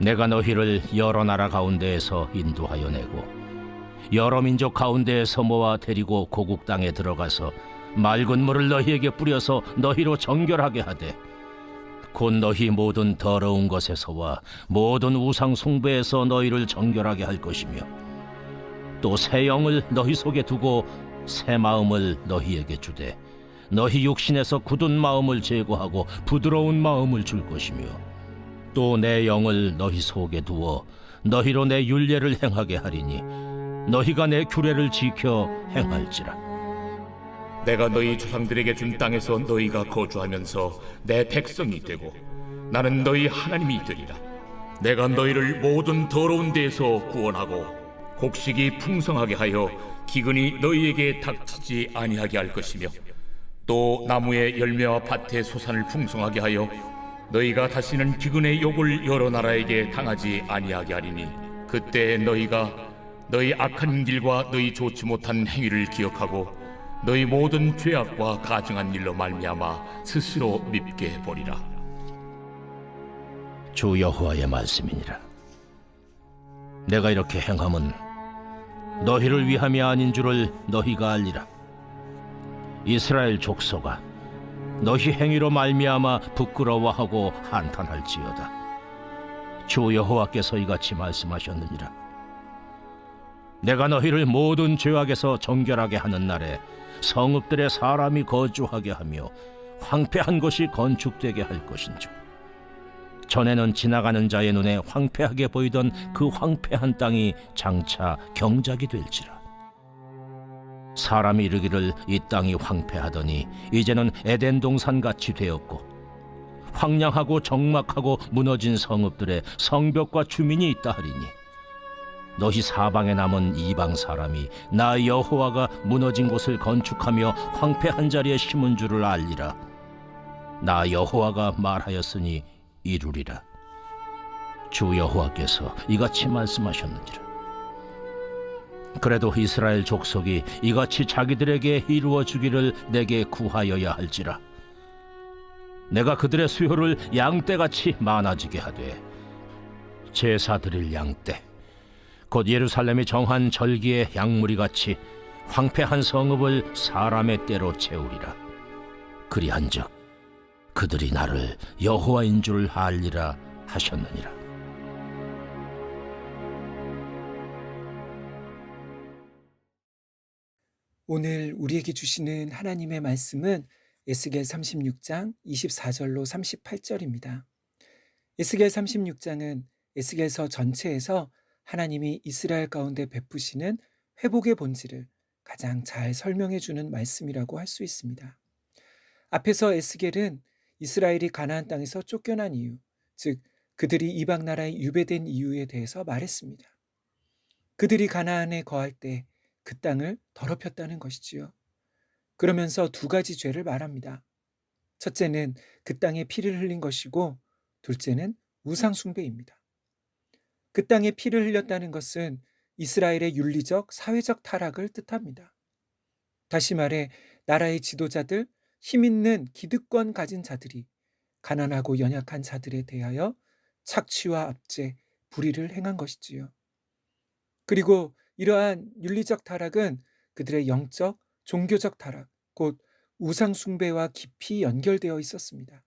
내가 너희를 여러 나라 가운데에서 인도하여 내고 여러 민족 가운데에서 모아 데리고 고국 땅에 들어가서 맑은 물을 너희에게 뿌려서 너희로 정결하게 하되 곧 너희 모든 더러운 것에서와 모든 우상 숭배에서 너희를 정결하게 할 것이며 또 새 영을 너희 속에 두고 새 마음을 너희에게 주되 너희 육신에서 굳은 마음을 제거하고 부드러운 마음을 줄 것이며 또 내 영을 너희 속에 두어 너희로 내 율례를 행하게 하리니 너희가 내 규례를 지켜 행할지라. 내가 너희 조상들에게 준 땅에서 너희가 거주하면서 내 백성이 되고 나는 너희 하나님이 되리라. 내가 너희를 모든 더러운 데에서 구원하고 곡식이 풍성하게 하여 기근이 너희에게 닥치지 아니하게 할 것이며 또 나무의 열매와 밭의 소산을 풍성하게 하여 너희가 다시는 기근의 욕을 여러 나라에게 당하지 아니하게 하리니 그때 너희가 너희 악한 길과 너희 좋지 못한 행위를 기억하고 너희 모든 죄악과 가증한 일로 말미암아 스스로 밉게 보리라. 주 여호와의 말씀이니라. 내가 이렇게 행함은 너희를 위함이 아닌 줄을 너희가 알리라. 이스라엘 족속아, 너희 행위로 말미암아 부끄러워하고 한탄할지어다. 주 여호와께서 이같이 말씀하셨느니라. 내가 너희를 모든 죄악에서 정결하게 하는 날에 성읍들에 사람이 거주하게 하며 황폐한 것이 건축되게 할 것인즉 전에는 지나가는 자의 눈에 황폐하게 보이던 그 황폐한 땅이 장차 경작이 될지라. 사람이 이르기를 이 땅이 황폐하더니 이제는 에덴 동산같이 되었고 황량하고 적막하고 무너진 성읍들에 성벽과 주민이 있다 하리니 너희 사방에 남은 이방 사람이 나 여호와가 무너진 곳을 건축하며 황폐한 자리에 심은 줄을 알리라. 나 여호와가 말하였으니 이루리라. 주 여호와께서 이같이 말씀하셨느니라. 그래도 이스라엘 족속이 이같이 자기들에게 이루어 주기를 내게 구하여야 할지라. 내가 그들의 수요를 양떼같이 많아지게 하되 제사 드릴 양떼 곧 예루살렘이 정한 절기의 양무리같이 황폐한 성읍을 사람의 떼로 채우리라. 그리한즉 그들이 나를 여호와인 줄 알리라 하셨느니라. 오늘 우리에게 주시는 하나님의 말씀은 에스겔 36장 24절로 38절입니다. 에스겔 36장은 에스겔서 전체에서 하나님이 이스라엘 가운데 베푸시는 회복의 본질을 가장 잘 설명해 주는 말씀이라고 할 수 있습니다. 앞에서 에스겔은 이스라엘이 가나안 땅에서 쫓겨난 이유, 즉 그들이 이방 나라에 유배된 이유에 대해서 말했습니다. 그들이 가나안에 거할 때 그 땅을 더럽혔다는 것이지요. 그러면서 두 가지 죄를 말합니다. 첫째는 그 땅에 피를 흘린 것이고 둘째는 우상 숭배입니다. 그 땅에 피를 흘렸다는 것은 이스라엘의 윤리적, 사회적 타락을 뜻합니다. 다시 말해 나라의 지도자들, 힘 있는 기득권 가진 자들이 가난하고 연약한 자들에 대하여 착취와 압제, 불의를 행한 것이지요. 그리고 이러한 윤리적 타락은 그들의 영적, 종교적 타락, 곧 우상 숭배와 깊이 연결되어 있었습니다.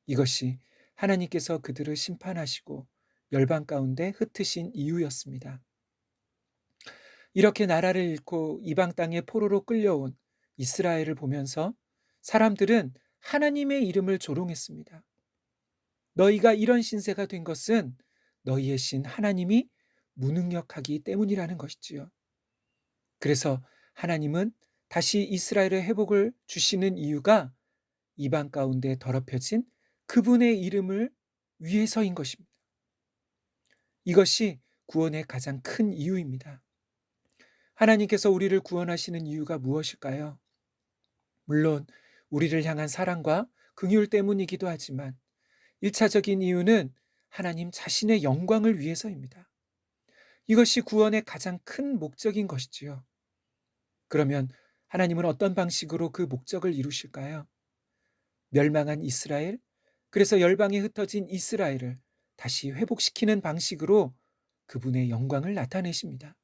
이것이 하나님께서 그들을 심판하시고 멸망 가운데 흩으신 이유였습니다. 이렇게 나라를 잃고 이방 땅에 포로로 끌려온 이스라엘을 보면서 사람들은 하나님의 이름을 조롱했습니다. 너희가 이런 신세가 된 것은 너희의 신 하나님이 무능력하기 때문이라는 것이지요. 그래서 하나님은 다시 이스라엘의 회복을 주시는 이유가 이방 가운데 더럽혀진 그분의 이름을 위해서인 것입니다. 이것이 구원의 가장 큰 이유입니다. 하나님께서 우리를 구원하시는 이유가 무엇일까요? 물론 우리를 향한 사랑과 긍휼 때문이기도 하지만 1차적인 이유는 하나님 자신의 영광을 위해서입니다. 이것이 구원의 가장 큰 목적인 것이지요. 그러면 하나님은 어떤 방식으로 그 목적을 이루실까요? 멸망한 이스라엘, 그래서 열방에 흩어진 이스라엘을 다시 회복시키는 방식으로 그분의 영광을 나타내십니다.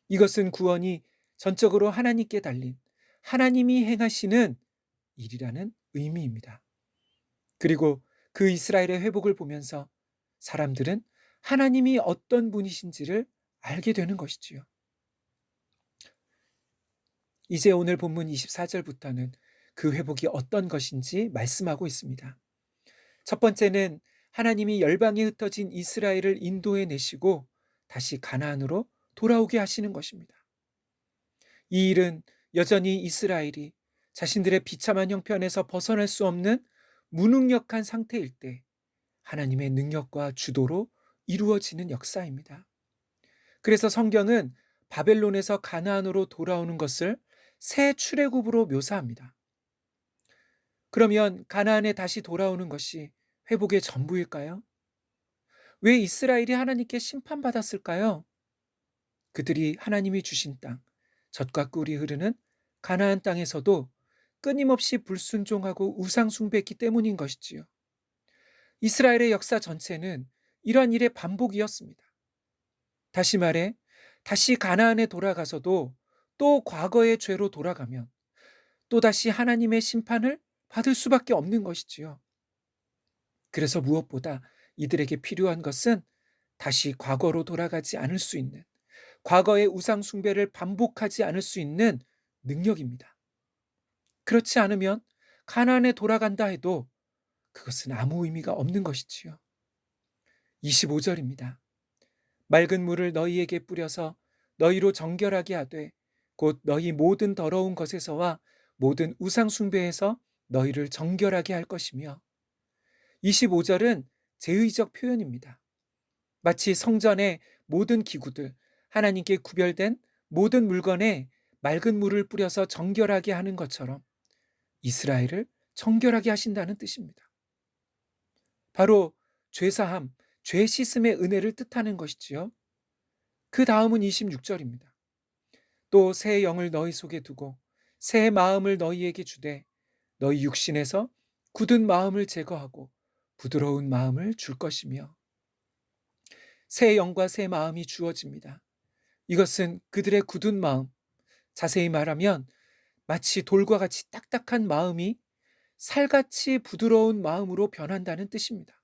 이것은 구원이 전적으로 하나님께 달린 하나님이 행하시는 일이라는 의미입니다. 그리고 그 이스라엘의 회복을 보면서 사람들은 하나님이 어떤 분이신지를 알게 되는 것이지요. 이제 오늘 본문 24절부터는 그 회복이 어떤 것인지 말씀하고 있습니다. 첫 번째는 하나님이 열방에 흩어진 이스라엘을 인도해 내시고 다시 가나안으로 돌아오게 하시는 것입니다. 이 일은 여전히 이스라엘이 자신들의 비참한 형편에서 벗어날 수 없는 무능력한 상태일 때 하나님의 능력과 주도로 이루어지는 역사입니다. 그래서 성경은 바벨론에서 가나안으로 돌아오는 것을 새 출애굽으로 묘사합니다. 그러면 가나안에 다시 돌아오는 것이 회복의 전부일까요? 왜 이스라엘이 하나님께 심판받았을까요? 그들이 하나님이 주신 땅, 젖과 꿀이 흐르는 가나안 땅에서도 끊임없이 불순종하고 우상 숭배했기 때문인 것이지요. 이스라엘의 역사 전체는 이러한 일의 반복이었습니다. 다시 말해, 다시 가나안에 돌아가서도 또 과거의 죄로 돌아가면 또다시 하나님의 심판을 받을 수밖에 없는 것이지요. 그래서 무엇보다 이들에게 필요한 것은 다시 과거로 돌아가지 않을 수 있는, 과거의 우상 숭배를 반복하지 않을 수 있는 능력입니다. 그렇지 않으면 가나안에 돌아간다 해도 그것은 아무 의미가 없는 것이지요. 25절입니다. 맑은 물을 너희에게 뿌려서 너희로 정결하게 하되 곧 너희 모든 더러운 것에서와 모든 우상 숭배에서 너희를 정결하게 할 것이며, 25절은 제의적 표현입니다. 마치 성전의 모든 기구들, 하나님께 구별된 모든 물건에 맑은 물을 뿌려서 정결하게 하는 것처럼 이스라엘을 정결하게 하신다는 뜻입니다. 바로 죄사함, 죄 씻음의 은혜를 뜻하는 것이지요. 그 다음은 26절입니다. 또 새 영을 너희 속에 두고 새 마음을 너희에게 주되 너희 육신에서 굳은 마음을 제거하고 부드러운 마음을 줄 것이며, 새 영과 새 마음이 주어집니다. 이것은 그들의 굳은 마음, 자세히 말하면 마치 돌과 같이 딱딱한 마음이 살같이 부드러운 마음으로 변한다는 뜻입니다.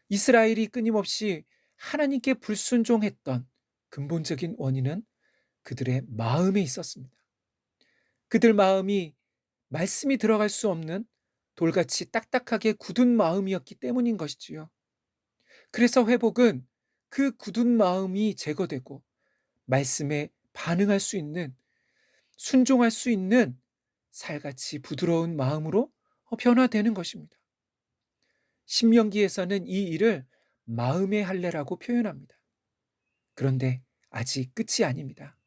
이스라엘이 끊임없이 하나님께 불순종했던 근본적인 원인은 그들의 마음에 있었습니다. 그들 마음이 말씀이 들어갈 수 없는 돌같이 딱딱하게 굳은 마음이었기 때문인 것이지요. 그래서 회복은 그 굳은 마음이 제거되고 말씀에 반응할 수 있는, 순종할 수 있는 살같이 부드러운 마음으로 변화되는 것입니다. 신명기에서는 이 일을 마음의 할례라고 표현합니다. 그런데 아직 끝이 아닙니다.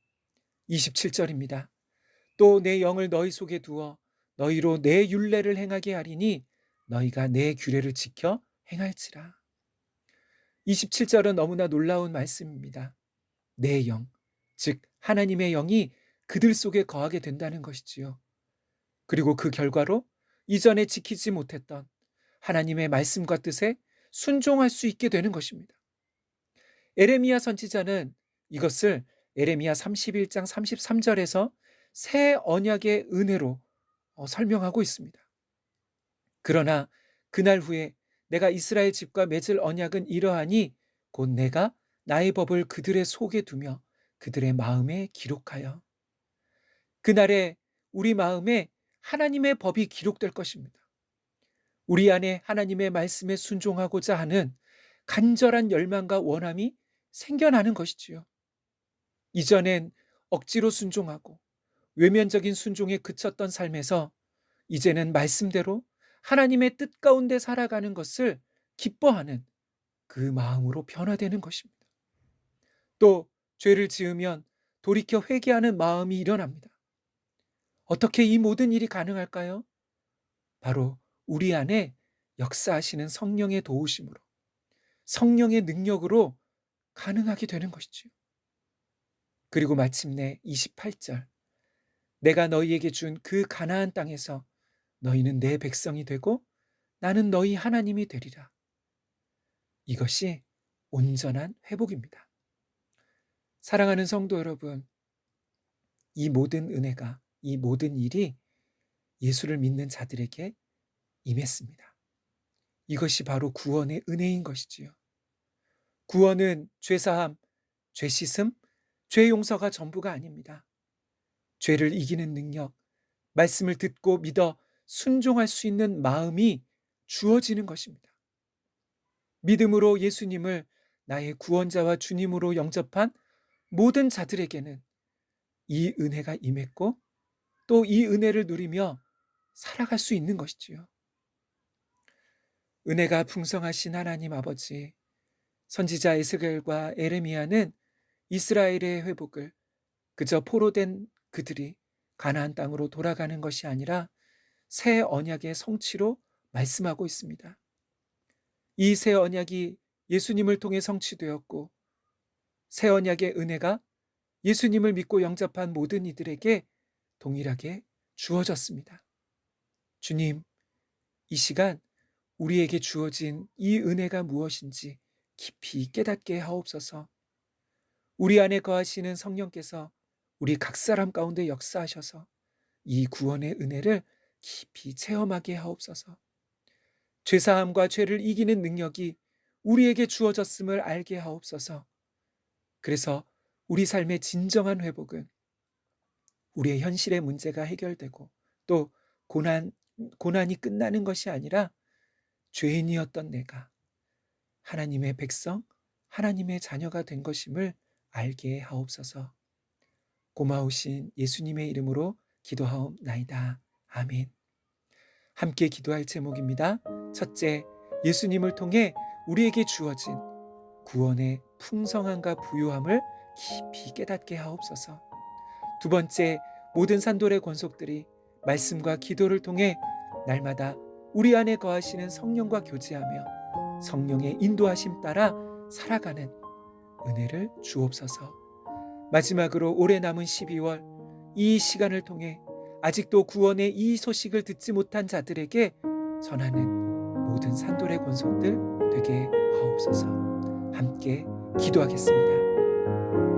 27절입니다. 또 내 영을 너희 속에 두어 너희로 내 율례를 행하게 하리니 너희가 내 규례를 지켜 행할지라. 27절은 너무나 놀라운 말씀입니다. 내 영, 즉 하나님의 영이 그들 속에 거하게 된다는 것이지요. 그리고 그 결과로 이전에 지키지 못했던 하나님의 말씀과 뜻에 순종할 수 있게 되는 것입니다. 에레미야 선지자는 이것을 에레미야 31장 33절에서 새 언약의 은혜로 설명하고 있습니다. 그러나 그날 후에 내가 이스라엘 집과 맺을 언약은 이러하니 곧 내가 나의 법을 그들의 속에 두며 그들의 마음에 기록하여. 그날에 우리 마음에 하나님의 법이 기록될 것입니다. 우리 안에 하나님의 말씀에 순종하고자 하는 간절한 열망과 원함이 생겨나는 것이지요. 이전엔 억지로 순종하고 외면적인 순종에 그쳤던 삶에서 이제는 말씀대로 하나님의 뜻 가운데 살아가는 것을 기뻐하는 그 마음으로 변화되는 것입니다. 또 죄를 지으면 돌이켜 회개하는 마음이 일어납니다. 어떻게 이 모든 일이 가능할까요? 바로 우리 안에 역사하시는 성령의 도우심으로, 성령의 능력으로 가능하게 되는 것이지요. 그리고 마침내 28절, 내가 너희에게 준 그 가나안 땅에서 너희는 내 백성이 되고 나는 너희 하나님이 되리라. 이것이 온전한 회복입니다. 사랑하는 성도 여러분, 이 모든 은혜가, 이 모든 일이 예수를 믿는 자들에게 임했습니다. 이것이 바로 구원의 은혜인 것이지요. 구원은 죄사함, 죄 씻음, 죄 용서가 전부가 아닙니다. 죄를 이기는 능력, 말씀을 듣고 믿어 순종할 수 있는 마음이 주어지는 것입니다. 믿음으로 예수님을 나의 구원자와 주님으로 영접한 모든 자들에게는 이 은혜가 임했고 또 이 은혜를 누리며 살아갈 수 있는 것이지요. 은혜가 풍성하신 하나님 아버지, 선지자 에스겔과 에레미야는 이스라엘의 회복을 그저 포로된 그들이 가나안 땅으로 돌아가는 것이 아니라 새 언약의 성취로 말씀하고 있습니다. 이 새 언약이 예수님을 통해 성취되었고 새 언약의 은혜가 예수님을 믿고 영접한 모든 이들에게 동일하게 주어졌습니다. 주님, 이 시간 우리에게 주어진 이 은혜가 무엇인지 깊이 깨닫게 하옵소서. 우리 안에 거하시는 성령께서 우리 각 사람 가운데 역사하셔서 이 구원의 은혜를 깊이 체험하게 하옵소서. 죄사함과 죄를 이기는 능력이 우리에게 주어졌음을 알게 하옵소서. 그래서 우리 삶의 진정한 회복은 우리의 현실의 문제가 해결되고 또 고난이 끝나는 것이 아니라 죄인이었던 내가 하나님의 백성, 하나님의 자녀가 된 것임을 알게 하옵소서. 고마우신 예수님의 이름으로 기도하옵나이다. 아멘. 함께 기도할 제목입니다. 첫째, 예수님을 통해 우리에게 주어진 구원의 풍성함과 부유함을 깊이 깨닫게 하옵소서. 두 번째, 모든 산돌의 권속들이 말씀과 기도를 통해 날마다 우리 안에 거하시는 성령과 교제하며 성령의 인도하심 따라 살아가는 은혜를 주옵소서. 마지막으로 올해 남은 12월 이 시간을 통해 아직도 구원의 이 소식을 듣지 못한 자들에게 전하는 모든 산돌의 권속들 되게 하옵소서. 함께 기도하겠습니다.